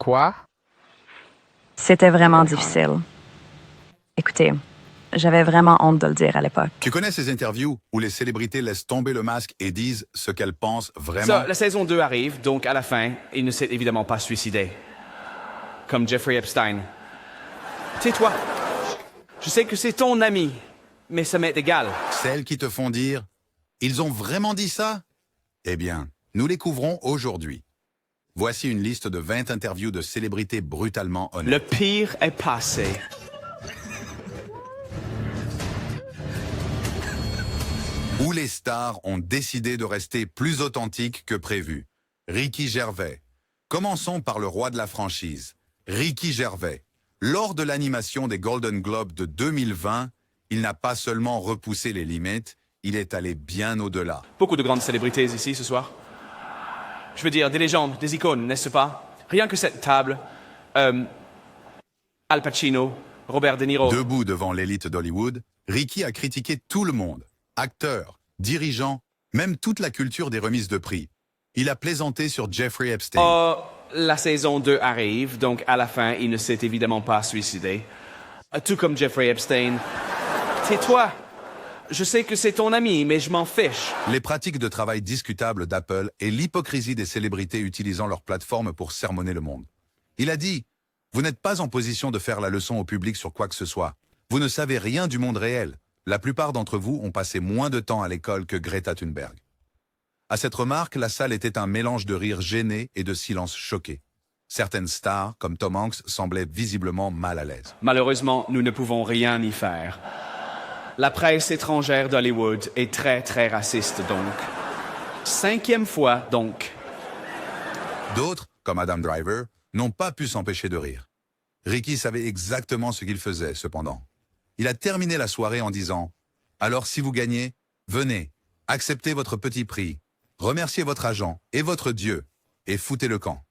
Quoi? C'était vraiment difficile. Écoutez, j'avais vraiment honte de le dire à l'époque. Tu connais ces interviews où les célébrités laissent tomber le masque et disent ce qu'elles pensent vraiment? Ça, la saison 2 arrive, donc à la fin, il ne s'est évidemment pas suicidé. Comme Jeffrey Epstein. Tais-toi. Je sais que c'est ton ami, mais ça m'est égal. Celles qui te font dire « Ils ont vraiment dit ça ?» Eh bien, nous les couvrons aujourd'hui. Voici une liste de 20 interviews de célébrités brutalement honnêtes. Le pire est passé. Où les stars ont décidé de rester plus authentiques que prévu. Ricky Gervais. Commençons par le roi de la franchise. Ricky Gervais. Lors de l'animation des Golden Globes de 2020, il n'a pas seulement repoussé les limites, il est allé bien au-delà. Beaucoup de grandes célébrités ici ce soir. Je veux dire, des légendes, des icônes, n'est-ce pas? Rien que cette table. Al Pacino, Robert De Niro. Debout devant l'élite d'Hollywood, Ricky a critiqué tout le monde. Acteurs, dirigeants, même toute la culture des remises de prix. Il a plaisanté sur Jeffrey Epstein. Oh, la saison 2 arrive, donc à la fin, il ne s'est évidemment pas suicidé. Tout comme Jeffrey Epstein. Tais-toi. Je sais que c'est ton ami, mais je m'en fiche. Les pratiques de travail discutables d'Apple et l'hypocrisie des célébrités utilisant leur plateforme pour sermonner le monde. Il a dit « Vous n'êtes pas en position de faire la leçon au public sur quoi que ce soit. Vous ne savez rien du monde réel. La plupart d'entre vous ont passé moins de temps à l'école que Greta Thunberg. » À cette remarque, la salle était un mélange de rire gêné et de silence choqué. Certaines stars, comme Tom Hanks, semblaient visiblement mal à l'aise. Malheureusement, nous ne pouvons rien y faire. La presse étrangère d'Hollywood est très, très raciste, donc. 5e fois, donc. D'autres, comme Adam Driver, n'ont pas pu s'empêcher de rire. Ricky savait exactement ce qu'il faisait, cependant. Il a terminé la soirée en disant « Alors si vous gagnez, venez, acceptez votre petit prix, remerciez votre agent et votre Dieu, et foutez le camp. »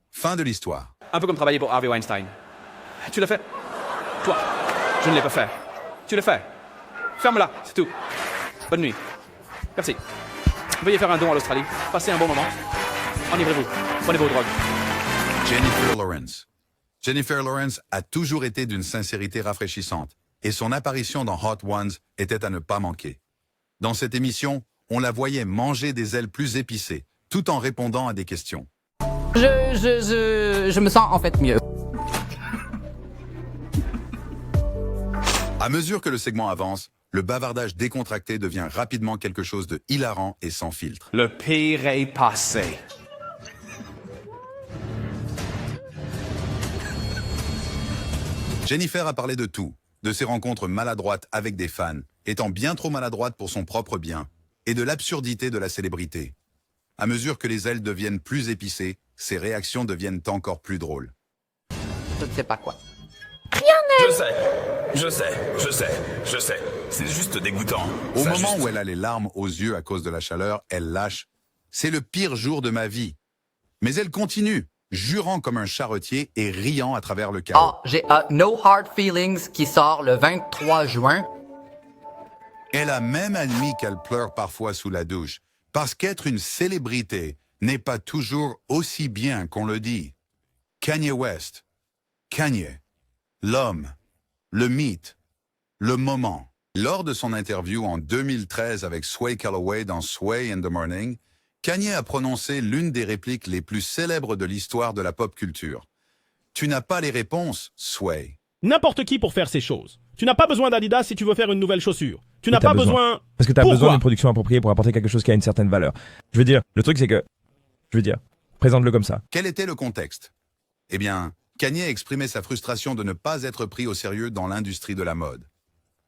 Fin de l'histoire. Un peu comme travailler pour Harvey Weinstein. Tu l'as fait? Toi. Je ne l'ai pas fait. Tu l'as fait. Ferme-la, c'est tout. Bonne nuit. Merci. Veuillez faire un don à l'Australie. Passez un bon moment. Enivrez-vous. Prenez vos drogues. Jennifer Lawrence. Jennifer Lawrence a toujours été d'une sincérité rafraîchissante, et son apparition dans Hot Ones était à ne pas manquer. Dans cette émission, on la voyait manger des ailes plus épicées, tout en répondant à des questions. Je me sens en fait mieux. À mesure que le segment avance, le bavardage décontracté devient rapidement quelque chose de hilarant et sans filtre. Le pire est passé. Jennifer a parlé de tout, de ses rencontres maladroites avec des fans, étant bien trop maladroite pour son propre bien, et de l'absurdité de la célébrité. À mesure que les ailes deviennent plus épicées, ses réactions deviennent encore plus drôles. Je ne sais pas quoi. Je sais. C'est juste dégoûtant. Au moment où elle a les larmes aux yeux à cause de la chaleur, elle lâche « C'est le pire jour de ma vie ». Mais elle continue, jurant comme un charretier et riant à travers le chaos. Ah, j'ai No Hard Feelings qui sort le 23 juin. Elle a même admis qu'elle pleure parfois sous la douche, parce qu'être une célébrité n'est pas toujours aussi bien qu'on le dit. Kanye West. Kanye. L'homme. Le mythe. Le moment. Lors de son interview en 2013 avec Sway Calloway dans Sway in the Morning, Kanye a prononcé l'une des répliques les plus célèbres de l'histoire de la pop culture. « Tu n'as pas les réponses, Sway. » N'importe qui pour faire ces choses. Tu n'as pas besoin d'Adidas si tu veux faire une nouvelle chaussure. Tu n'as pas besoin... Parce que tu as Pourquoi besoin d'une production appropriée pour apporter quelque chose qui a une certaine valeur. Je veux dire, le truc c'est que... présente-le comme ça. Quel était le contexte? Eh bien, Kanye exprimait sa frustration de ne pas être pris au sérieux dans l'industrie de la mode.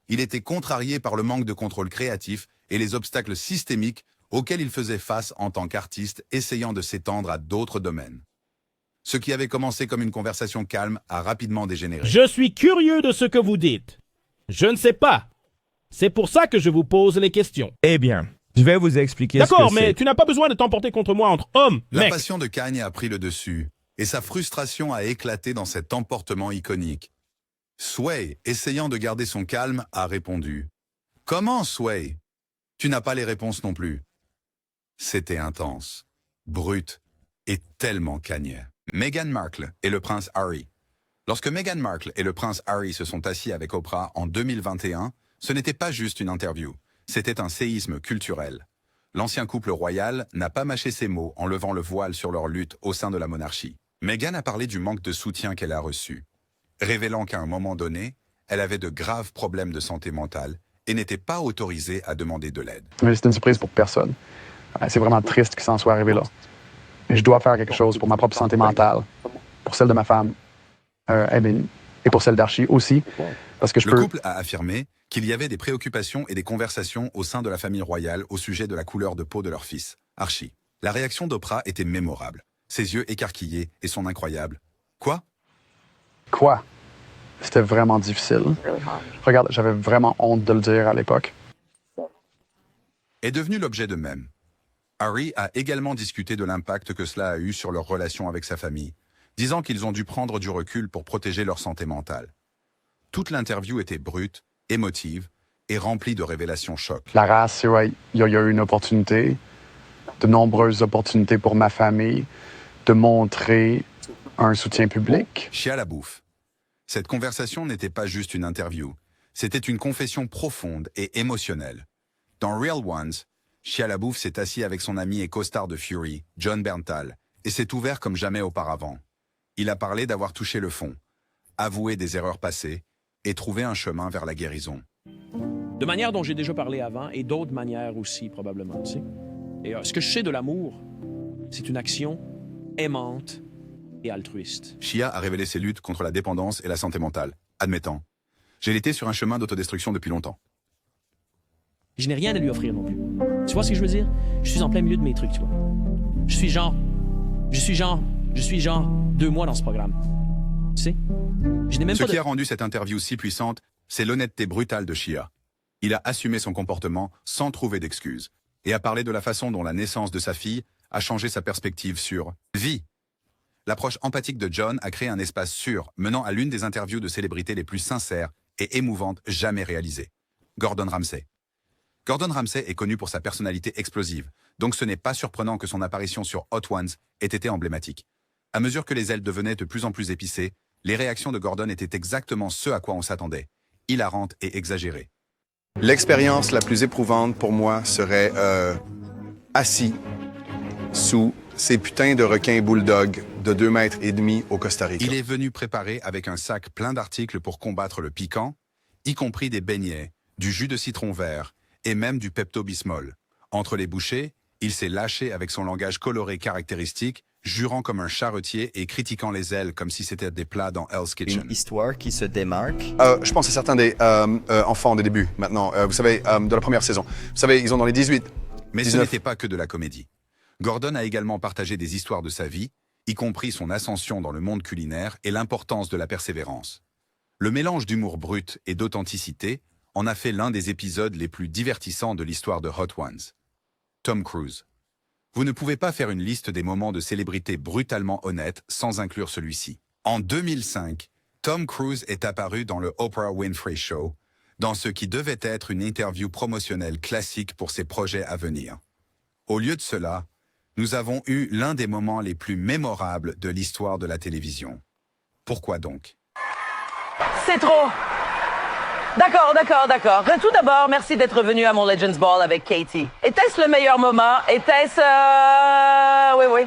Il était contrarié par le manque de contrôle créatif et les obstacles systémiques auxquels il faisait face en tant qu'artiste essayant de s'étendre à d'autres domaines. Ce qui avait commencé comme une conversation calme a rapidement dégénéré. Je suis curieux de ce que vous dites. Je ne sais pas. C'est pour ça que je vous pose les questions. Eh bien, je vais vous expliquer ce que c'est. D'accord, mais tu n'as pas besoin de t'emporter contre moi entre hommes, La mec. passion de Kanye a pris le dessus, et sa frustration a éclaté dans cet emportement iconique. Sway, essayant de garder son calme, a répondu « Comment, Sway? Tu n'as pas les réponses non plus. » C'était intense, brut et tellement Kanye. Meghan Markle et le prince Harry. Lorsque Meghan Markle et le prince Harry se sont assis avec Oprah en 2021, ce n'était pas juste une interview, c'était un séisme culturel. L'ancien couple royal n'a pas mâché ses mots en levant le voile sur leur lutte au sein de la monarchie. Meghan a parlé du manque de soutien qu'elle a reçu, révélant qu'à un moment donné, elle avait de graves problèmes de santé mentale et n'était pas autorisée à demander de l'aide. Mais c'est une surprise pour personne. C'est vraiment triste qu'il s'en soit arrivé là. Mais je dois faire quelque chose pour ma propre santé mentale, pour celle de ma femme, Evan, et pour celle d'Archie aussi, parce que Le couple a affirmé qu'il y avait des préoccupations et des conversations au sein de la famille royale au sujet de la couleur de peau de leur fils, Archie. La réaction d'Oprah était mémorable. Ses yeux écarquillés et son incroyable « Quoi ?» Quoi? C'était vraiment difficile. Regarde, j'avais vraiment honte de le dire à l'époque. est devenu l'objet de mèmes. Harry a également discuté de l'impact que cela a eu sur leur relation avec sa famille, disant qu'ils ont dû prendre du recul pour protéger leur santé mentale. Toute l'interview était brute, émotive et remplie de révélations chocs. La race, c'est vrai, il y a eu une opportunité, de nombreuses opportunités pour ma famille, de montrer un soutien public. Chia la bouffe. Cette conversation n'était pas juste une interview, c'était une confession profonde et émotionnelle. Dans Real Ones, Chia la bouffe s'est assis avec son ami et co-star de Fury, John Berntal, et s'est ouvert comme jamais auparavant. Il a parlé d'avoir touché le fond, avoué des erreurs passées et trouvé un chemin vers la guérison. De manière dont j'ai déjà parlé avant et d'autres manières aussi, probablement. Tu sais. Et ce que je sais de l'amour, c'est une action aimante et altruiste. Chia a révélé ses luttes contre la dépendance et la santé mentale, admettant « J'ai été sur un chemin d'autodestruction depuis longtemps. Je n'ai rien à lui offrir non plus. Tu vois ce que je veux dire? Je suis en plein milieu de mes trucs, tu vois. Je suis genre 2 mois dans ce programme. Tu sais? Je n'ai même Ce pas qui a rendu cette interview si puissante, c'est l'honnêteté brutale de Chia. Il a assumé son comportement sans trouver d'excuses et a parlé de la façon dont la naissance de sa fille a changé sa perspective sur vie. L'approche empathique de John a créé un espace sûr, menant à l'une des interviews de célébrités les plus sincères et émouvantes jamais réalisées. Gordon Ramsay. Gordon Ramsay est connu pour sa personnalité explosive, donc ce n'est pas surprenant que son apparition sur Hot Ones ait été emblématique. À mesure que les ailes devenaient de plus en plus épicées, les réactions de Gordon étaient exactement ce à quoi on s'attendait, hilarantes et exagérées. L'expérience la plus éprouvante pour moi serait assis sous ces putains de requins bulldogs de 2,5 mètres au Costa Rica. Il est venu préparé avec un sac plein d'articles pour combattre le piquant, y compris des beignets, du jus de citron vert et même du Pepto-Bismol. Entre les bouchées, il s'est lâché avec son langage coloré caractéristique, jurant comme un charretier et critiquant les ailes comme si c'était des plats dans Hell's Kitchen. Une histoire qui se démarque. Je pense à certains des enfants des débuts, maintenant. Vous savez, de la première saison. Vous savez, ils ont dans les 18. Mais 19. ce n'était pas que de la comédie. Gordon a également partagé des histoires de sa vie, y compris son ascension dans le monde culinaire et l'importance de la persévérance. Le mélange d'humour brut et d'authenticité en a fait l'un des épisodes les plus divertissants de l'histoire de Hot Ones. Tom Cruise. Vous ne pouvez pas faire une liste des moments de célébrité brutalement honnêtes sans inclure celui-ci. En 2005, Tom Cruise est apparu dans le Oprah Winfrey Show, dans ce qui devait être une interview promotionnelle classique pour ses projets à venir. Au lieu de cela, nous avons eu l'un des moments les plus mémorables de l'histoire de la télévision. Pourquoi donc? C'est trop. D'accord. Tout d'abord, merci d'être venu à mon Legends Ball avec Katie. Était-ce le meilleur moment? Était-ce... Oui.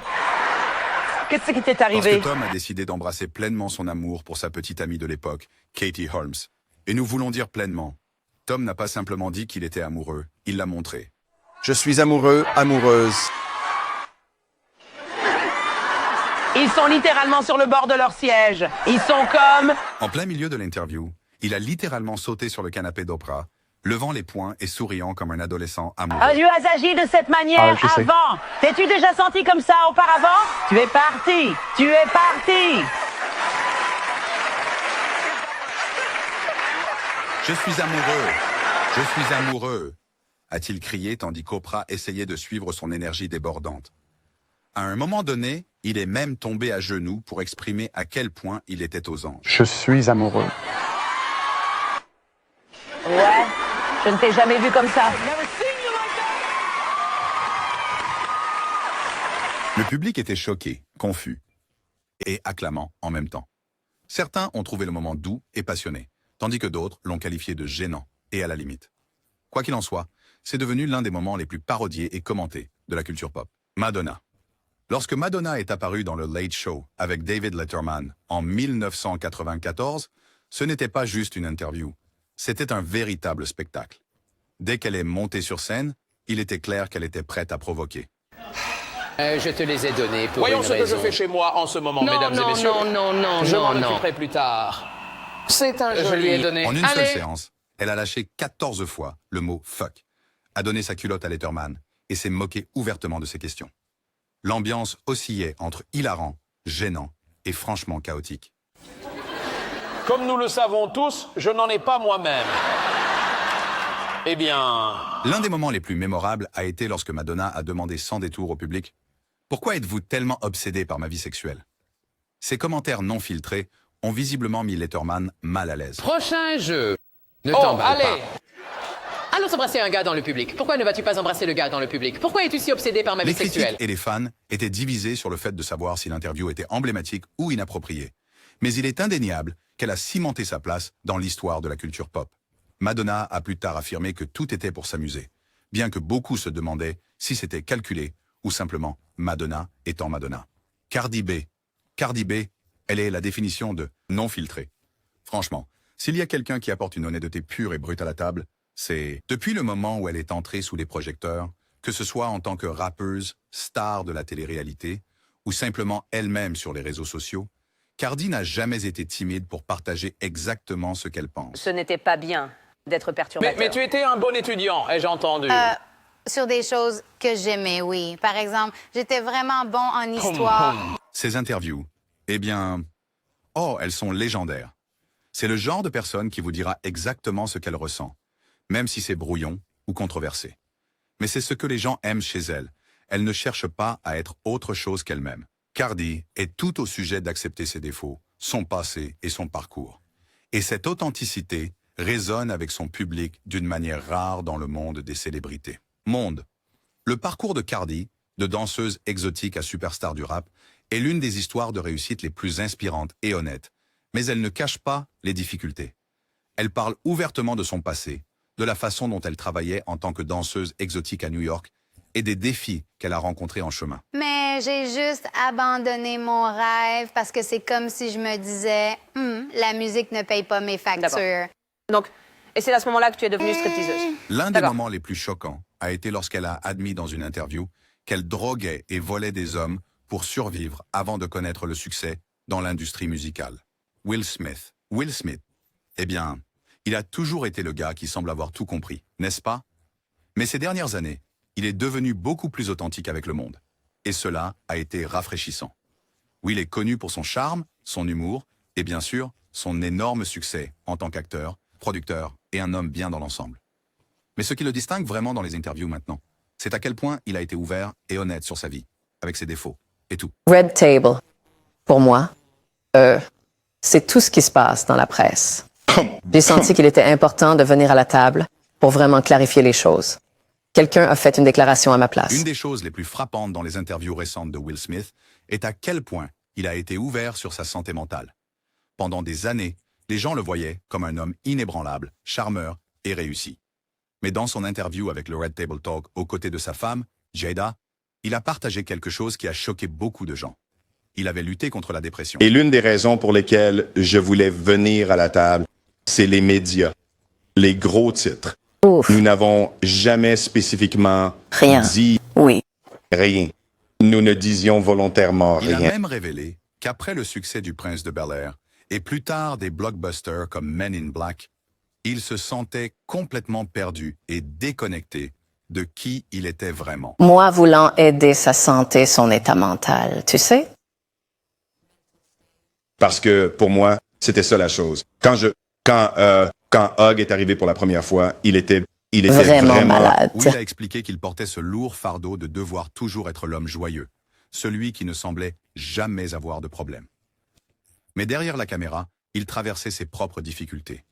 Qu'est-ce qui t'est arrivé? Parce que Tom a décidé d'embrasser pleinement son amour pour sa petite amie de l'époque, Katie Holmes. Et nous voulons dire pleinement. Tom n'a pas simplement dit qu'il était amoureux, il l'a montré. Je suis amoureux, amoureuse. Ils sont littéralement sur le bord de leur siège. Ils sont comme... En plein milieu de l'interview, il a littéralement sauté sur le canapé d'Oprah, levant les poings et souriant comme un adolescent amoureux. Tu as agi de cette manière avant. T'es-tu déjà senti comme ça auparavant? Tu es parti. Je suis amoureux, a-t-il crié tandis qu'Oprah essayait de suivre son énergie débordante. À un moment donné, il est même tombé à genoux pour exprimer à quel point il était aux anges. Je suis amoureux. Ouais, je ne t'ai jamais vu comme ça. Le public était choqué, confus. et acclamant en même temps. Certains ont trouvé le moment doux et passionné, tandis que d'autres l'ont qualifié de gênant et à la limite. Quoi qu'il en soit, c'est devenu l'un des moments les plus parodiés et commentés de la culture pop. Madonna. Lorsque Madonna est apparue dans le Late Show avec David Letterman en 1994, ce n'était pas juste une interview, c'était un véritable spectacle. Dès qu'elle est montée sur scène, il était clair qu'elle était prête à provoquer. Je te les ai donnés pour Voyons une ce que je raison. fais chez moi en ce moment, Non, mesdames non, et messieurs. non, Je m'en non. occuperai plus tard. C'est un Je lui ai donné. En une Allez. seule séance, elle a lâché 14 fois le mot « fuck », a donné sa culotte à Letterman et s'est moquée ouvertement de ses questions. L'ambiance oscillait entre hilarant, gênant et franchement chaotique. Comme nous le savons tous, je n'en ai pas moi-même. Eh bien... L'un des moments les plus mémorables a été lorsque Madonna a demandé sans détour au public « Pourquoi êtes-vous tellement obsédé par ma vie sexuelle ?» Ces commentaires non filtrés ont visiblement mis Letterman mal à l'aise. Prochain jeu. Ne Oh, t'emballe allez. pas. Allons embrasser un gars dans le public. Pourquoi ne vas-tu pas embrasser le gars dans le public? Pourquoi es-tu si obsédé par ma vie Les critiques sexuelle? et les fans étaient divisés sur le fait de savoir si l'interview était emblématique ou inappropriée. Mais il est indéniable qu'elle a cimenté sa place dans l'histoire de la culture pop. Madonna a plus tard affirmé que tout était pour s'amuser, bien que beaucoup se demandaient si c'était calculé ou simplement Madonna étant Madonna. Cardi B, elle est la définition de non filtré. Franchement, s'il y a quelqu'un qui apporte une honnêteté pure et brute à la table, c'est depuis le moment où elle est entrée sous les projecteurs, que ce soit en tant que rappeuse, star de la télé-réalité, ou simplement elle-même sur les réseaux sociaux, Cardi n'a jamais été timide pour partager exactement ce qu'elle pense. Ce n'était pas bien d'être perturbateur. Mais tu étais un bon étudiant, ai-je entendu. Sur des choses que j'aimais, oui. Par exemple, j'étais vraiment bon en histoire. Ces interviews, eh bien, elles sont légendaires. C'est le genre de personne qui vous dira exactement ce qu'elle ressent, même si c'est brouillon ou controversé. Mais c'est ce que les gens aiment chez elle. Elle ne cherche pas à être autre chose qu'elle-même. Cardi est tout au sujet d'accepter ses défauts, son passé et son parcours. Et cette authenticité résonne avec son public d'une manière rare dans le monde des célébrités. Le parcours de Cardi, de danseuse exotique à superstar du rap, est l'une des histoires de réussite les plus inspirantes et honnêtes, mais elle ne cache pas les difficultés. Elle parle ouvertement de son passé, de la façon dont elle travaillait en tant que danseuse exotique à New York et des défis qu'elle a rencontrés en chemin. Mais j'ai juste abandonné mon rêve parce que c'est comme si je me disais, la musique ne paye pas mes factures. Donc, et c'est à ce moment-là que tu es devenue stripteaseuse. L'un des moments les plus choquants a été lorsqu'elle a admis dans une interview qu'elle droguait et volait des hommes pour survivre avant de connaître le succès dans l'industrie musicale. Will Smith, eh bien, il a toujours été le gars qui semble avoir tout compris, n'est-ce pas? Mais ces dernières années, il est devenu beaucoup plus authentique avec le monde. Et cela a été rafraîchissant. Will est connu pour son charme, son humour et bien sûr, son énorme succès en tant qu'acteur, producteur et un homme bien dans l'ensemble. Mais ce qui le distingue vraiment dans les interviews maintenant, c'est à quel point il a été ouvert et honnête sur sa vie, avec ses défauts et tout. Red Table, pour moi, c'est tout ce qui se passe dans la presse. J'ai senti qu'il était important de venir à la table pour vraiment clarifier les choses. Quelqu'un a fait une déclaration à ma place. Une des choses les plus frappantes dans les interviews récentes de Will Smith est à quel point il a été ouvert sur sa santé mentale. Pendant des années, les gens le voyaient comme un homme inébranlable, charmeur et réussi. Mais dans son interview avec le Red Table Talk aux côtés de sa femme, Jada, il a partagé quelque chose qui a choqué beaucoup de gens. Il avait lutté contre la dépression. Et l'une des raisons pour lesquelles je voulais venir à la table, c'est les médias, les gros titres. Nous n'avons jamais spécifiquement dit rien. Nous ne disions volontairement Il a rien. même révélé qu'après le succès du Prince de Bel-Air et plus tard des blockbusters comme Men in Black, il se sentait complètement perdu et déconnecté de qui il était vraiment. Moi voulant aider sa santé, son état mental, tu sais? Parce que pour moi, c'était ça la chose. Quand Hug est arrivé pour la première fois, il était vraiment malade. Will a expliqué qu'il portait ce lourd fardeau de devoir toujours être l'homme joyeux, celui qui ne semblait jamais avoir de problème. Mais derrière la caméra, il traversait ses propres difficultés.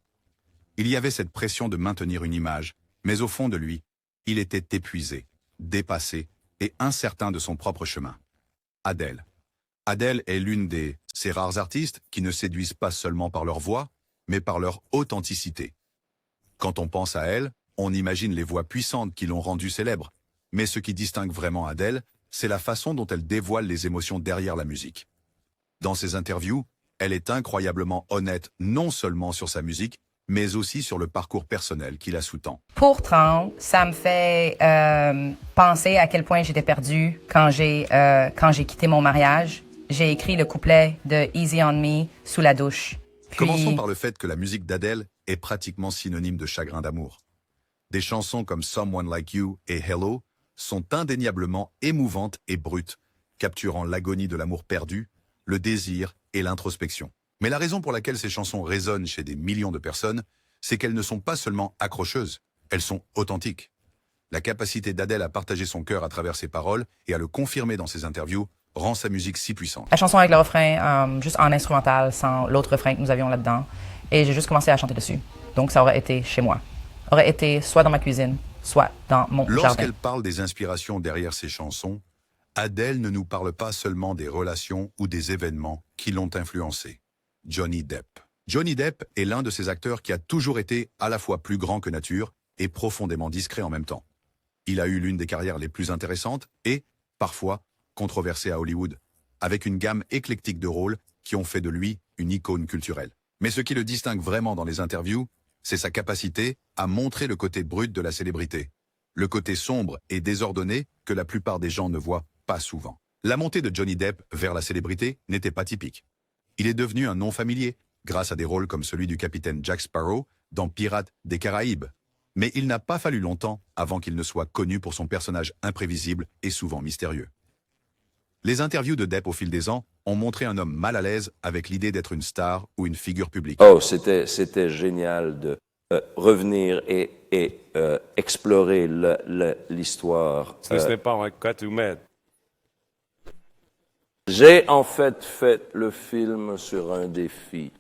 Il y avait cette pression de maintenir une image, mais au fond de lui, il était épuisé, dépassé et incertain de son propre chemin. Adele. Adele est l'une de ces rares artistes qui ne séduisent pas seulement par leur voix, mais par leur authenticité. Quand on pense à elle, on imagine les voix puissantes qui l'ont rendue célèbre. Mais ce qui distingue vraiment Adele, c'est la façon dont elle dévoile les émotions derrière la musique. Dans ses interviews, elle est incroyablement honnête non seulement sur sa musique, mais aussi sur le parcours personnel qui la sous-tend. Pourtant, ça me fait penser à quel point j'étais perdue quand j'ai quitté mon mariage. J'ai écrit le couplet de Easy on Me sous la douche. Commençons par le fait que la musique d'Adele est pratiquement synonyme de chagrin d'amour. Des chansons comme Someone Like You et Hello sont indéniablement émouvantes et brutes, capturant l'agonie de l'amour perdu, le désir et l'introspection. Mais la raison pour laquelle ces chansons résonnent chez des millions de personnes, c'est qu'elles ne sont pas seulement accrocheuses, elles sont authentiques. La capacité d'Adele à partager son cœur à travers ses paroles et à le confirmer dans ses interviews rend sa musique si puissante. La chanson avec le refrain, juste en instrumental, sans l'autre refrain que nous avions là-dedans. Et j'ai juste commencé à chanter dessus. Donc ça aurait été chez moi. Aurait été soit dans ma cuisine, soit dans mon jardin. Lorsqu'elle parle des inspirations derrière ses chansons, Adele ne nous parle pas seulement des relations ou des événements qui l'ont influencée. Johnny Depp. Johnny Depp est l'un de ces acteurs qui a toujours été à la fois plus grand que nature et profondément discret en même temps. Il a eu l'une des carrières les plus intéressantes et, parfois, controversée à Hollywood, avec une gamme éclectique de rôles qui ont fait de lui une icône culturelle. Mais ce qui le distingue vraiment dans les interviews, c'est sa capacité à montrer le côté brut de la célébrité, le côté sombre et désordonné que la plupart des gens ne voient pas souvent. La montée de Johnny Depp vers la célébrité n'était pas typique. Il est devenu un nom familier, grâce à des rôles comme celui du capitaine Jack Sparrow dans Pirates des Caraïbes. Mais il n'a pas fallu longtemps avant qu'il ne soit connu pour son personnage imprévisible et souvent mystérieux. Les interviews de Depp au fil des ans ont montré un homme mal à l'aise avec l'idée d'être une star ou une figure publique. Oh, c'était génial de revenir et explorer l'histoire. Ce n'est pas un cas tout mettre. J'ai en fait le film sur un défi.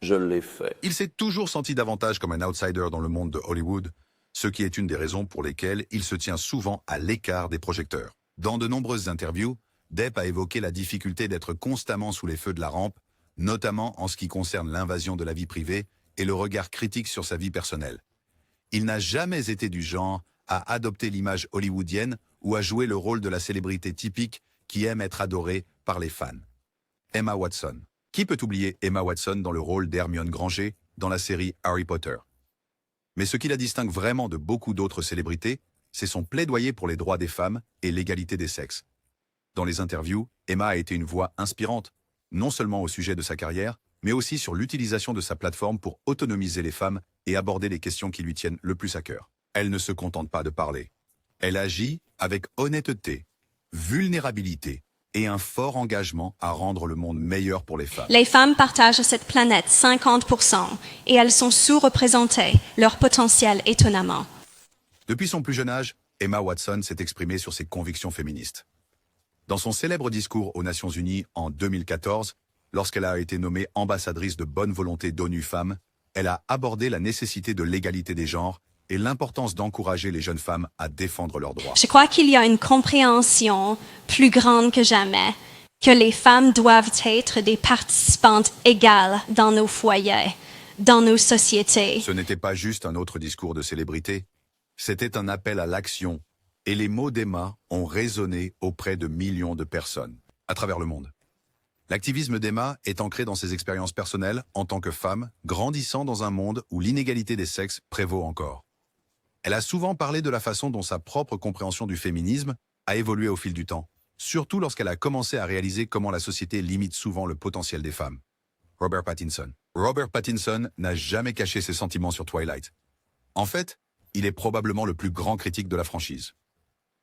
Je l'ai fait. Il s'est toujours senti davantage comme un outsider dans le monde de Hollywood, ce qui est une des raisons pour lesquelles il se tient souvent à l'écart des projecteurs. Dans de nombreuses interviews, Depp a évoqué la difficulté d'être constamment sous les feux de la rampe, notamment en ce qui concerne l'invasion de la vie privée et le regard critique sur sa vie personnelle. Il n'a jamais été du genre à adopter l'image hollywoodienne ou à jouer le rôle de la célébrité typique qui aime être adorée par les fans. Emma Watson. Qui peut oublier Emma Watson dans le rôle d'Hermione Granger dans la série Harry Potter? Mais ce qui la distingue vraiment de beaucoup d'autres célébrités, c'est son plaidoyer pour les droits des femmes et l'égalité des sexes. Dans les interviews, Emma a été une voix inspirante, non seulement au sujet de sa carrière, mais aussi sur l'utilisation de sa plateforme pour autonomiser les femmes et aborder les questions qui lui tiennent le plus à cœur. Elle ne se contente pas de parler. Elle agit avec honnêteté, vulnérabilité et un fort engagement à rendre le monde meilleur pour les femmes. Les femmes partagent cette planète 50% et elles sont sous-représentées, leur potentiel étonnamment. Depuis son plus jeune âge, Emma Watson s'est exprimée sur ses convictions féministes. Dans son célèbre discours aux Nations Unies en 2014, lorsqu'elle a été nommée ambassadrice de bonne volonté d'ONU Femmes, elle a abordé la nécessité de l'égalité des genres et l'importance d'encourager les jeunes femmes à défendre leurs droits. Je crois qu'il y a une compréhension plus grande que jamais que les femmes doivent être des participantes égales dans nos foyers, dans nos sociétés. Ce n'était pas juste un autre discours de célébrité, c'était un appel à l'action, et les mots d'Emma ont résonné auprès de millions de personnes à travers le monde. L'activisme d'Emma est ancré dans ses expériences personnelles en tant que femme, grandissant dans un monde où l'inégalité des sexes prévaut encore. Elle a souvent parlé de la façon dont sa propre compréhension du féminisme a évolué au fil du temps, surtout lorsqu'elle a commencé à réaliser comment la société limite souvent le potentiel des femmes. Robert Pattinson. Robert Pattinson n'a jamais caché ses sentiments sur Twilight. En fait, il est probablement le plus grand critique de la franchise.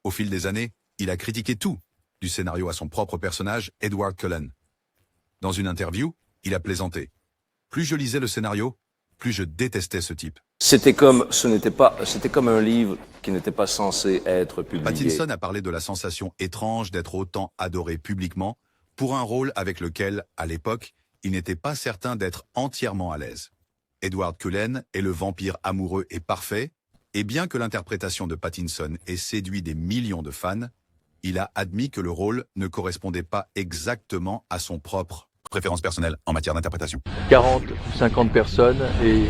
Au fil des années, il a critiqué tout, du scénario à son propre personnage, Edward Cullen. Dans une interview, il a plaisanté. Plus je lisais le scénario, plus je détestais ce type. C'était comme un livre qui n'était pas censé être publié. Pattinson a parlé de la sensation étrange d'être autant adoré publiquement pour un rôle avec lequel, à l'époque, il n'était pas certain d'être entièrement à l'aise. Edward Cullen est le vampire amoureux et parfait, et bien que l'interprétation de Pattinson ait séduit des millions de fans, il a admis que le rôle ne correspondait pas exactement à son propre préférence personnelle en matière d'interprétation. 40 ou 50 personnes et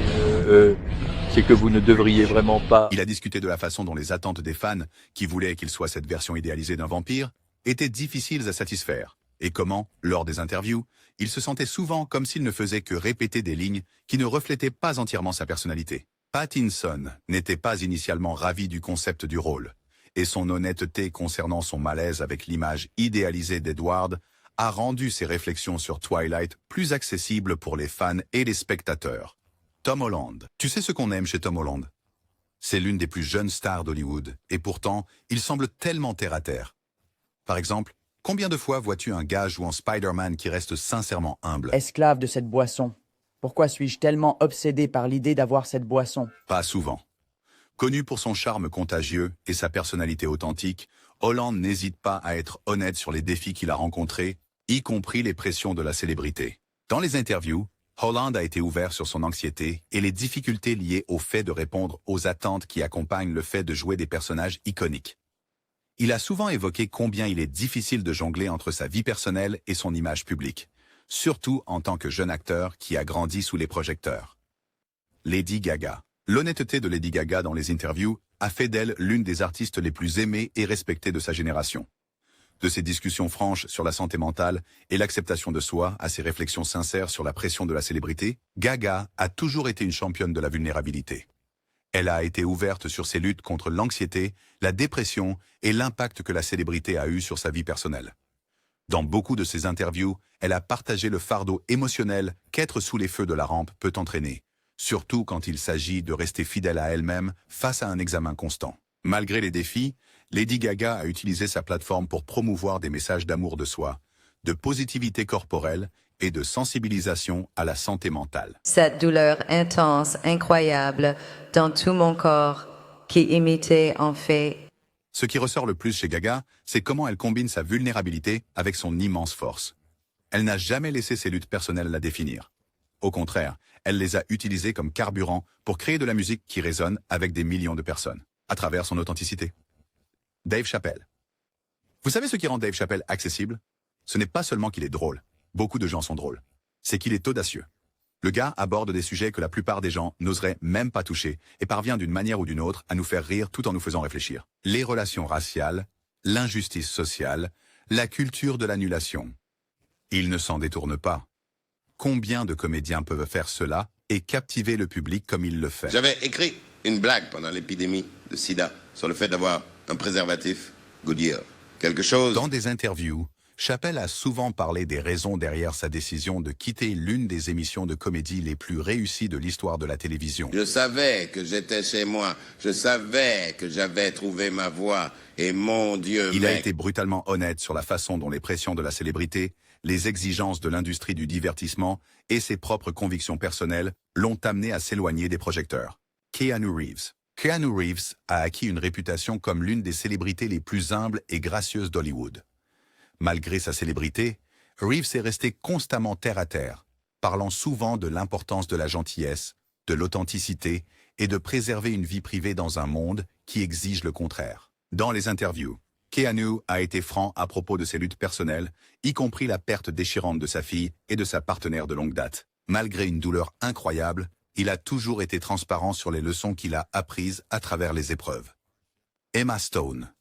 c'est que vous ne devriez vraiment pas... Il a discuté de la façon dont les attentes des fans, qui voulaient qu'il soit cette version idéalisée d'un vampire, étaient difficiles à satisfaire, et comment, lors des interviews, il se sentait souvent comme s'il ne faisait que répéter des lignes qui ne reflétaient pas entièrement sa personnalité. Pattinson n'était pas initialement ravi du concept du rôle, et son honnêteté concernant son malaise avec l'image idéalisée d'Edward a rendu ses réflexions sur Twilight plus accessibles pour les fans et les spectateurs. Tom Holland. Tu sais ce qu'on aime chez Tom Holland? C'est l'une des plus jeunes stars d'Hollywood, et pourtant, il semble tellement terre-à-terre. Par exemple, combien de fois vois-tu un gars jouant Spider-Man qui reste sincèrement humble? Esclave de cette boisson. Pourquoi suis-je tellement obsédé par l'idée d'avoir cette boisson? Pas souvent. Connu pour son charme contagieux et sa personnalité authentique, Holland n'hésite pas à être honnête sur les défis qu'il a rencontrés, y compris les pressions de la célébrité. Dans les interviews, Holland a été ouvert sur son anxiété et les difficultés liées au fait de répondre aux attentes qui accompagnent le fait de jouer des personnages iconiques. Il a souvent évoqué combien il est difficile de jongler entre sa vie personnelle et son image publique, surtout en tant que jeune acteur qui a grandi sous les projecteurs. Lady Gaga. L'honnêteté de Lady Gaga dans les interviews a fait d'elle l'une des artistes les plus aimées et respectées de sa génération. De ses discussions franches sur la santé mentale et l'acceptation de soi à ses réflexions sincères sur la pression de la célébrité, Gaga a toujours été une championne de la vulnérabilité. Elle a été ouverte sur ses luttes contre l'anxiété, la dépression et l'impact que la célébrité a eu sur sa vie personnelle. Dans beaucoup de ses interviews, elle a partagé le fardeau émotionnel qu'être sous les feux de la rampe peut entraîner, surtout quand il s'agit de rester fidèle à elle-même face à un examen constant. Malgré les défis, Lady Gaga a utilisé sa plateforme pour promouvoir des messages d'amour de soi, de positivité corporelle et de sensibilisation à la santé mentale. Cette douleur intense, incroyable, dans tout mon corps, qui imitait en fait... Ce qui ressort le plus chez Gaga, c'est comment elle combine sa vulnérabilité avec son immense force. Elle n'a jamais laissé ses luttes personnelles la définir. Au contraire, elle les a utilisées comme carburant pour créer de la musique qui résonne avec des millions de personnes, à travers son authenticité. Dave Chappelle. Vous savez ce qui rend Dave Chappelle accessible? Ce n'est pas seulement qu'il est drôle. Beaucoup de gens sont drôles. C'est qu'il est audacieux. Le gars aborde des sujets que la plupart des gens n'oseraient même pas toucher et parvient d'une manière ou d'une autre à nous faire rire tout en nous faisant réfléchir. Les relations raciales, l'injustice sociale, la culture de l'annulation. Il ne s'en détourne pas. Combien de comédiens peuvent faire cela et captiver le public comme il le fait? J'avais écrit une blague pendant l'épidémie de sida sur le fait d'avoir un préservatif Goodyear. Quelque chose... Dans des interviews, Chappelle a souvent parlé des raisons derrière sa décision de quitter l'une des émissions de comédie les plus réussies de l'histoire de la télévision. Je savais que j'étais chez moi. Je savais que j'avais trouvé ma voie. Et mon Dieu, Il a été brutalement honnête sur la façon dont les pressions de la célébrité, les exigences de l'industrie du divertissement et ses propres convictions personnelles l'ont amené à s'éloigner des projecteurs. Keanu Reeves. Keanu Reeves a acquis une réputation comme l'une des célébrités les plus humbles et gracieuses d'Hollywood. Malgré sa célébrité, Reeves est resté constamment terre-à-terre, parlant souvent de l'importance de la gentillesse, de l'authenticité et de préserver une vie privée dans un monde qui exige le contraire. Dans les interviews, Keanu a été franc à propos de ses luttes personnelles, y compris la perte déchirante de sa fille et de sa partenaire de longue date. Malgré une douleur incroyable, il a toujours été transparent sur les leçons qu'il a apprises à travers les épreuves. Emma Stone.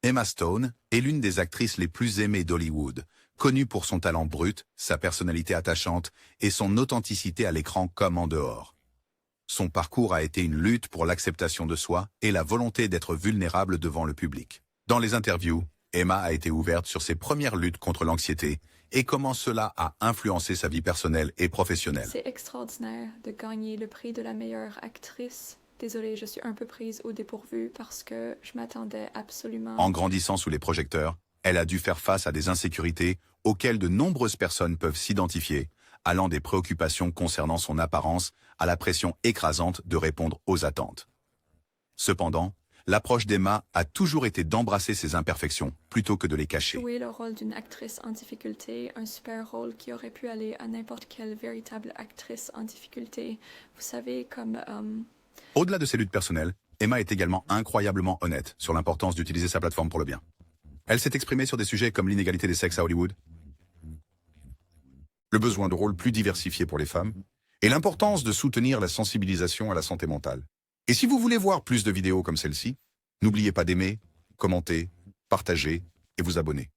Emma Stone est l'une des actrices les plus aimées d'Hollywood, connue pour son talent brut, sa personnalité attachante et son authenticité à l'écran comme en dehors. Son parcours a été une lutte pour l'acceptation de soi et la volonté d'être vulnérable devant le public. Dans les interviews, Emma a été ouverte sur ses premières luttes contre l'anxiété et comment cela a influencé sa vie personnelle et professionnelle. C'est extraordinaire de gagner le prix de la meilleure actrice. Désolée, je suis un peu prise au dépourvu parce que je m'attendais absolument... En grandissant sous les projecteurs, elle a dû faire face à des insécurités auxquelles de nombreuses personnes peuvent s'identifier, allant des préoccupations concernant son apparence à la pression écrasante de répondre aux attentes. Cependant, l'approche d'Emma a toujours été d'embrasser ses imperfections plutôt que de les cacher. Jouer le rôle d'une actrice en difficulté, un super rôle qui aurait pu aller à n'importe quelle véritable actrice en difficulté. Vous savez, comme... Au-delà de ses luttes personnelles, Emma est également incroyablement honnête sur l'importance d'utiliser sa plateforme pour le bien. Elle s'est exprimée sur des sujets comme l'inégalité des sexes à Hollywood, le besoin de rôles plus diversifiés pour les femmes et l'importance de soutenir la sensibilisation à la santé mentale. Et si vous voulez voir plus de vidéos comme celle-ci, n'oubliez pas d'aimer, commenter, partager et vous abonner.